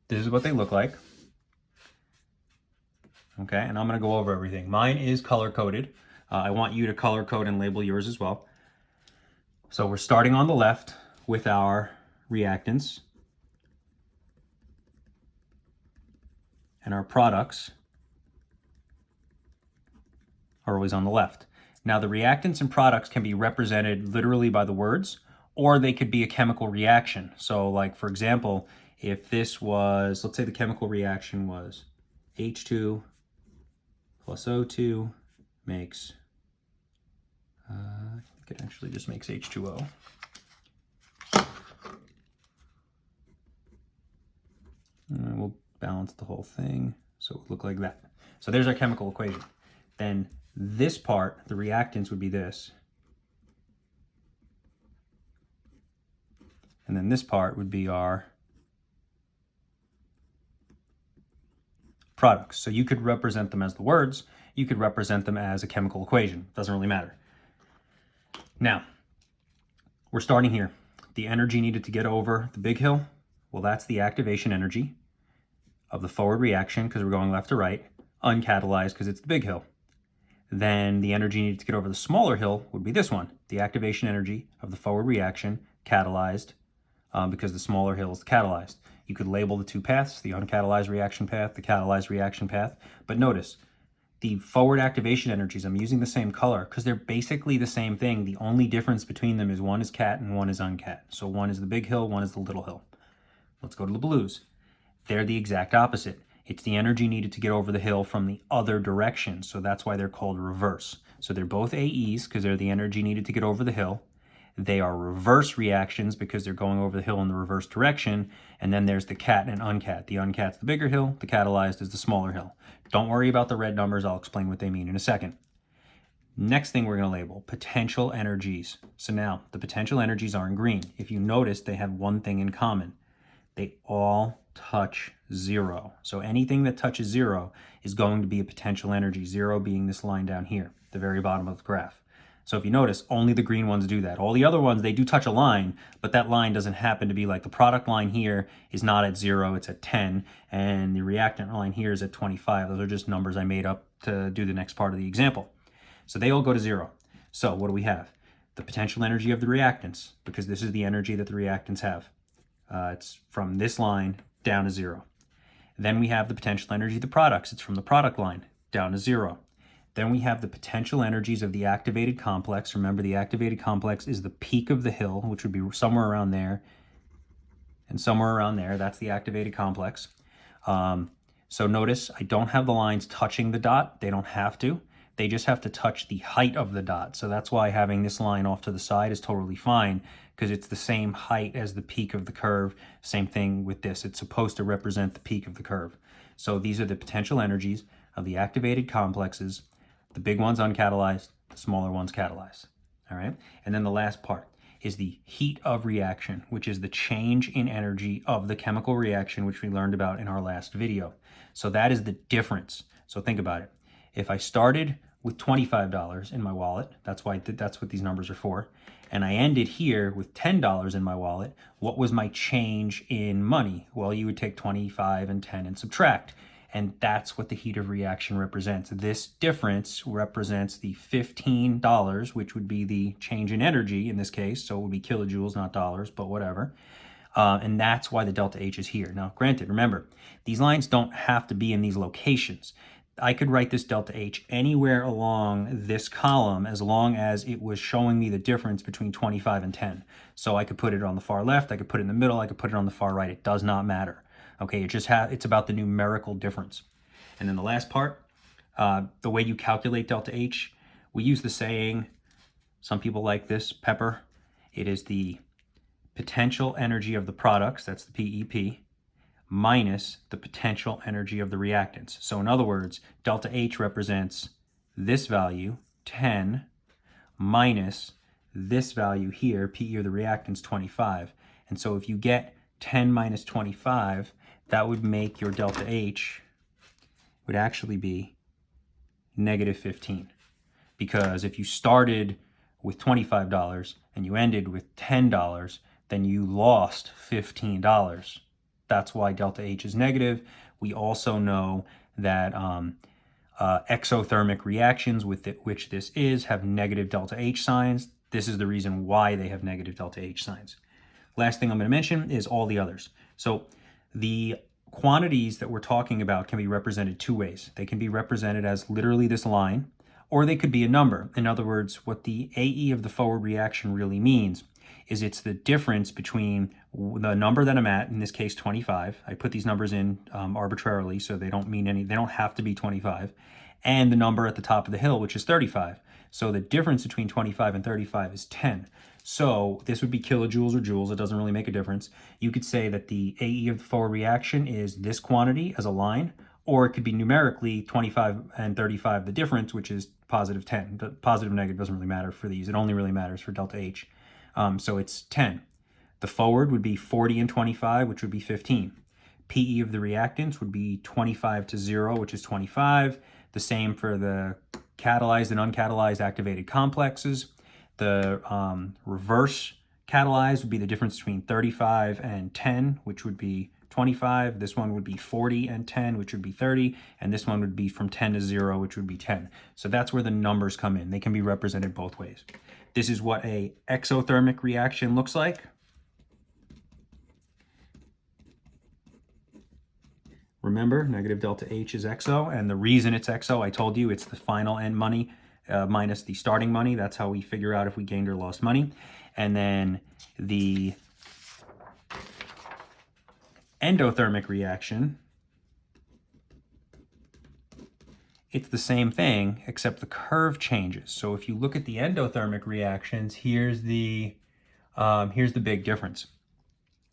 this is what they look like. Okay, and I'm going to go over everything. Mine is color-coded. I want you to color code and label yours as well. So we're starting on the left with our reactants and our products are always on the left. Now the reactants and products can be represented literally by the words, or they could be a chemical reaction. So like, for example, if this was, let's say the chemical reaction was H2 plus O2 makes, I think it actually just makes H2O. And we'll balance the whole thing so it would look like that. So there's our chemical equation. Then this part, the reactants, would be this. And then this part would be our products. So you could represent them as the words, you could represent them as a chemical equation. Doesn't really matter. Now, we're starting here. The energy needed to get over the big hill, well, that's the activation energy of the forward reaction because we're going left to right, uncatalyzed because it's the big hill. Then the energy needed to get over the smaller hill would be this one, the activation energy of the forward reaction, catalyzed, because the smaller hill is catalyzed. You could label the two paths, the uncatalyzed reaction path, the catalyzed reaction path. But notice, the forward activation energies, I'm using the same color because they're basically the same thing. The only difference between them is one is cat and one is uncat. So one is the big hill, one is the little hill. Let's go to the blues. They're the exact opposite. It's the energy needed to get over the hill from the other direction. So that's why they're called reverse. So they're both AEs because they're the energy needed to get over the hill. They are reverse reactions because they're going over the hill in the reverse direction. And then there's the cat and uncat. The uncat's the bigger hill, the catalyzed is the smaller hill. Don't worry about the red numbers. I'll explain what they mean in a second. Next thing we're going to label, potential energies. So now the potential energies are in green. If you notice, they have one thing in common. They all touch zero. So anything that touches zero is going to be a potential energy, zero being this line down here, the very bottom of the graph. So if you notice, only the green ones do that. All the other ones, they do touch a line, but that line doesn't happen to be like the product line here is not at 0, it's at 10, and the reactant line here is at 25. Those are just numbers I made up to do the next part of the example. So they all go to 0. So what do we have? The potential energy of the reactants, because this is the energy that the reactants have. It's from this line down to 0. Then we have the potential energy of the products. It's from the product line down to 0. Then we have the potential energies of the activated complex. Remember, the activated complex is the peak of the hill, which would be somewhere around there and somewhere around there. That's the activated complex. So notice I don't have the lines touching the dot. They don't have to. They just have to touch the height of the dot. So that's why having this line off to the side is totally fine, because it's the same height as the peak of the curve. Same thing with this. It's supposed to represent the peak of the curve. So these are the potential energies of the activated complexes. The big ones uncatalyzed, the smaller ones catalyzed. All right. And then the last part is the heat of reaction, which is the change in energy of the chemical reaction, which we learned about in our last video. So that is the difference. So think about it. If I started with $25 in my wallet, that's what these numbers are for, and I ended here with $10 in my wallet, what was my change in money? Well, you would take 25 and 10 and subtract. And that's what the heat of reaction represents. This difference represents the $15, which would be the change in energy in this case. So it would be kilojoules, not dollars, but whatever. And that's why the delta H is here. Now, granted, remember, these lines don't have to be in these locations. I could write this delta H anywhere along this column as long as it was showing me the difference between 25 and 10. So I could put it on the far left, I could put it in the middle, I could put it on the far right. It does not matter. Okay, it's about the numerical difference. And then the last part, the way you calculate delta H, we use the saying, some people like this, Pepper. It is the potential energy of the products, that's the PEP, minus the potential energy of the reactants. So in other words, delta H represents this value, 10, minus this value here, PE of the reactants, 25. And so if you get 10 minus 25, that would make your delta H would actually be negative 15. Because if you started with $25 and you ended with $10, then you lost $15. That's why delta H is negative. We also know that exothermic reactions, which this is, have negative delta H signs. This is the reason why they have negative delta H signs. Last thing I'm going to mention is all the others. So the quantities that we're talking about can be represented two ways. They can be represented as literally this line, or they could be a number. In other words, what the AE of the forward reaction really means is it's the difference between the number that I'm at, in this case 25. I put these numbers in arbitrarily, so they don't mean they don't have to be 25, and the number at the top of the hill, which is 35. So the difference between 25 and 35 is 10. So this would be kilojoules or joules. It doesn't really make a difference. You could say that the AE of the forward reaction is this quantity as a line, or it could be numerically 25 and 35, the difference, which is positive 10. The positive and negative doesn't really matter for these. It only really matters for delta H. So it's 10. The forward would be 40 and 25, which would be 15. PE of the reactants would be 25 to 0, which is 25. The same for the catalyzed and uncatalyzed activated complexes. The reverse catalyzed would be the difference between 35 and 10, which would be 25. This one would be 40 and 10, which would be 30. And this one would be from 10 to 0, which would be 10. So that's where the numbers come in. They can be represented both ways. This is what a exothermic reaction looks like. Remember, negative delta H is exo, and the reason it's exo, I told you, it's the final end money minus the starting money. That's how we figure out if we gained or lost money. And then the endothermic reaction, it's the same thing, except the curve changes. So if you look at the endothermic reactions, here's the big difference.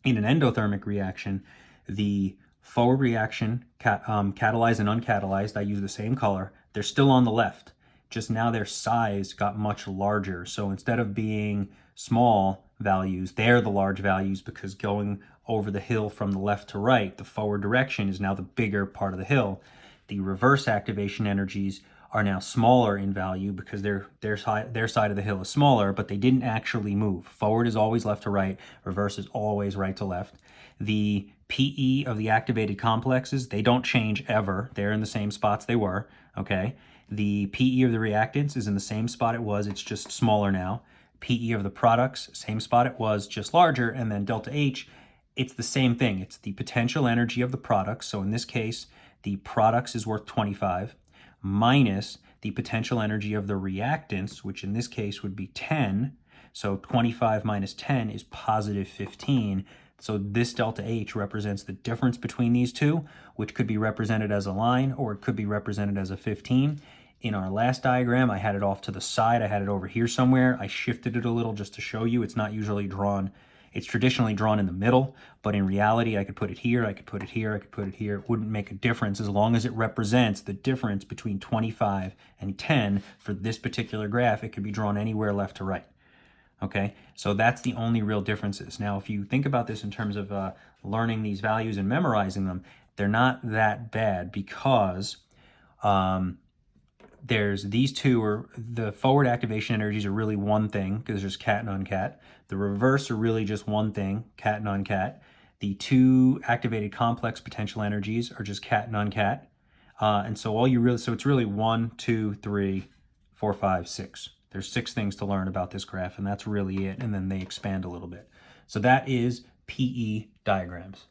In an endothermic reaction, the forward reaction, catalyzed and uncatalyzed, I use the same color, they're still on the left. Just now their size got much larger. So instead of being small values, they're the large values, because going over the hill from the left to right, the forward direction is now the bigger part of the hill. The reverse activation energies are now smaller in value because their side of the hill is smaller, but they didn't actually move. Forward is always left to right, reverse is always right to left. The PE of the activated complexes, they don't change ever. They're in the same spots they were, okay? The PE of the reactants is in the same spot it was, it's just smaller now. PE of the products, same spot it was, just larger. And then delta H, it's the same thing. It's the potential energy of the products. So in this case, the products is worth 25 minus the potential energy of the reactants, which in this case would be 10. So 25 minus 10 is positive 15. So this delta H represents the difference between these two, which could be represented as a line or it could be represented as a 15. In our last diagram, I had it off to the side. I had it over here somewhere. I shifted it a little just to show you. It's not usually drawn. It's traditionally drawn in the middle, but in reality, I could put it here, I could put it here, I could put it here. It wouldn't make a difference as long as it represents the difference between 25 and 10 for this particular graph. It could be drawn anywhere left to right. Okay, so that's the only real differences. Now, if you think about this in terms of learning these values and memorizing them, they're not that bad because there's these two, or the forward activation energies are really one thing because there's cat and uncat. The reverse are really just one thing, cat and uncat. The two activated complex potential energies are just cat and uncat. And so it's really 1, 2, 3, 4, 5, 6. There's 6 things to learn about this graph, and that's really it. And then they expand a little bit. So that is PE diagrams.